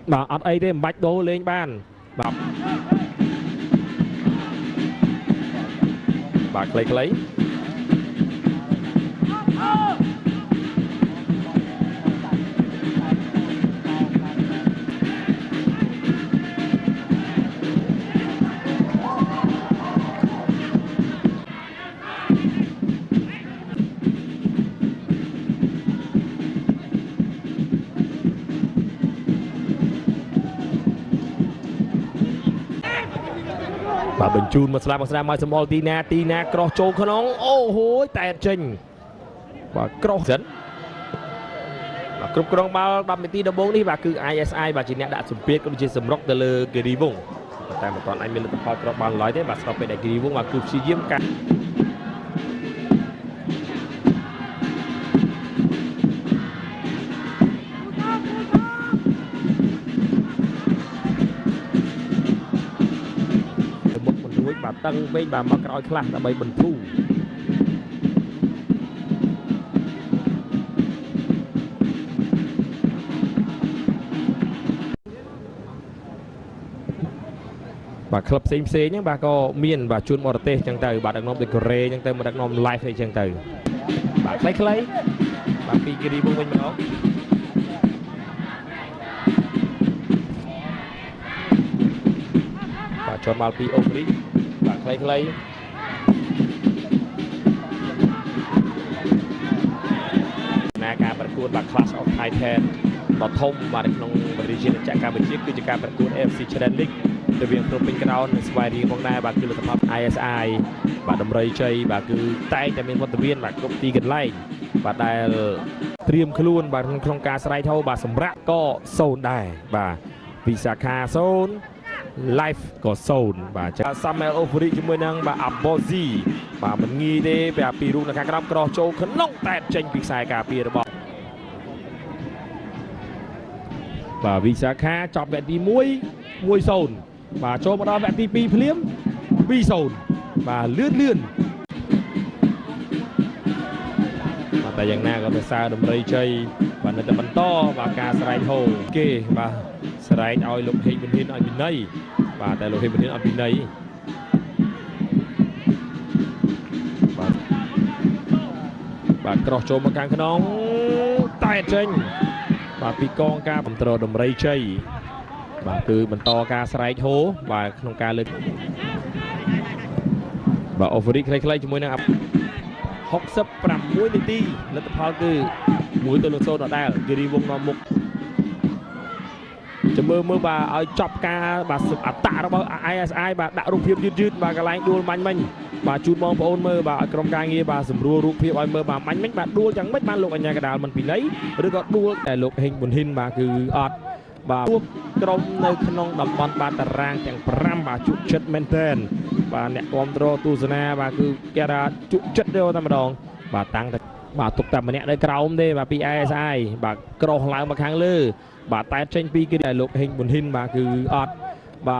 mà ở đây thì bạch đô lên bàn bà lấy bà bình chun một slab mai small Tina crossចូលក្នុងអូហូយតែចេញបាទ cross សិនបាទគ្រប់គ្រងបាល់10នាទីដំបូងនេះបាទគឺ ISI បាទជាអ្នកដាក់សម្ពាធក៏ដូចជាសម្រុកទៅលើគិរីវង្សតែមិនទាន់អាចមានលទ្ធផលគ្រាប់បាល់ឡើយទេបាទស្របពេលដែលគិរីវង្សបាទគឺព្យាយាមកាត់បាទតឹងពេកបាទមកក្រោយខ្លះដើម្បីបន្ធូរបាទក្លឹបផ្សេងហ្នឹងបាទក៏មានបាទជួនបរទេសចឹងទៅបាទដឹកនាំដូចកូរ៉េចឹងទៅមកដឹកនាំ live អីចឹងទៅបាទខ្លីបាទពីគិរីវង្សវិញម្ដងបាទជន់បាល់ពីអូហ្វរីបាទខ្លីណាការប្រកួតបាទ Clash of Titan ដ៏ធំបាទនៅក្នុងប្រទេសជាតិកម្ពុជាគឺជាការប្រកួត AFC Challenge League ទៅវិញព្រមពេញក្រោនស្វ័យរៀងផងដែរបាទគឺលទ្ធផល ISI បាទដំរីជ័យបាទគឺតែងតែមានវត្តមានបាទគ្រប់ទីកន្លែងបាទដែលត្រៀមខ្លួនបាទក្នុងការស្រែកហៅបាទសម្រាប់ក៏0ដែរបាទវិសាខា0 live ក៏0បាទចា Samuel Overy ជាមួយនឹងបាទ Abozi បាទមិនងាយទេពីរូបនៅខាងក្រោមក្រោះចូលក្នុងតែចេញពីខ្សែការពាររបស់បាទវិសាខាចប់វគ្គទី1 1-0 បាទចូលមកដល់វគ្គទី2ភ្លាម 2-0 បាទលឿនបាទតែយ៉ាងណាក៏ទៅសារដំរីជ័យបាទនៅតែបន្តបាទការស្រែកហូគេបាទស្រែកឲ្យលោកហេងវិនហ៊ានឲ្យវិន័យបាទតែលោកហេងវិនហ៊ានអត់វិន័យបាទក្រោះចូលមកខាងក្នុងតែចេញបាទពីកងការគ្រប់គ្រងដំរីជ័យបាទគឺបន្តការស្រែកហូបាទក្នុងការលើកបាទអូហ្វរីខ្លីៗជាមួយនឹង66នាទីលទ្ធផលគឺ1-0ដដែលគិរីវង្សនាំមុខចាំមើលបាទឲ្យចប់ការបាទអត្តៈរបស់ ISI បាទដាក់រូបភាពយឺតបាទកន្លែងដួលមាញ់បាទជូនបងប្អូនមើលបាទឲ្យក្រុមការងារបាទសម្រួលរូបភាពឲ្យមើលបាទមាញ់បាទដួលយ៉ាងម៉េចបានលោកអញ្ញាកដាលមិនពីណីឬក៏ដួលតែលោកហេងប៊ុនហ៊ីនបាទគឺអត់បាទក្រុមនៅក្នុងតំបន់បាទតារាងទាំង5បាទជក់ចិត្តមែនទែនបាទអ្នកគ្រប់គ្រងទស្សនាបាទគឺគេថាជក់ចិត្តទេតែម្ដងបាទតាំងតែបាទទុកតែម្នាក់នៅក្រោមទេបាទពី ISI បាទក្រោះឡើងមកខាងលើបាទតែចេញពីគេដែលលោកហេងប៊ុនហ៊ីនបាទគឺអត់បាទ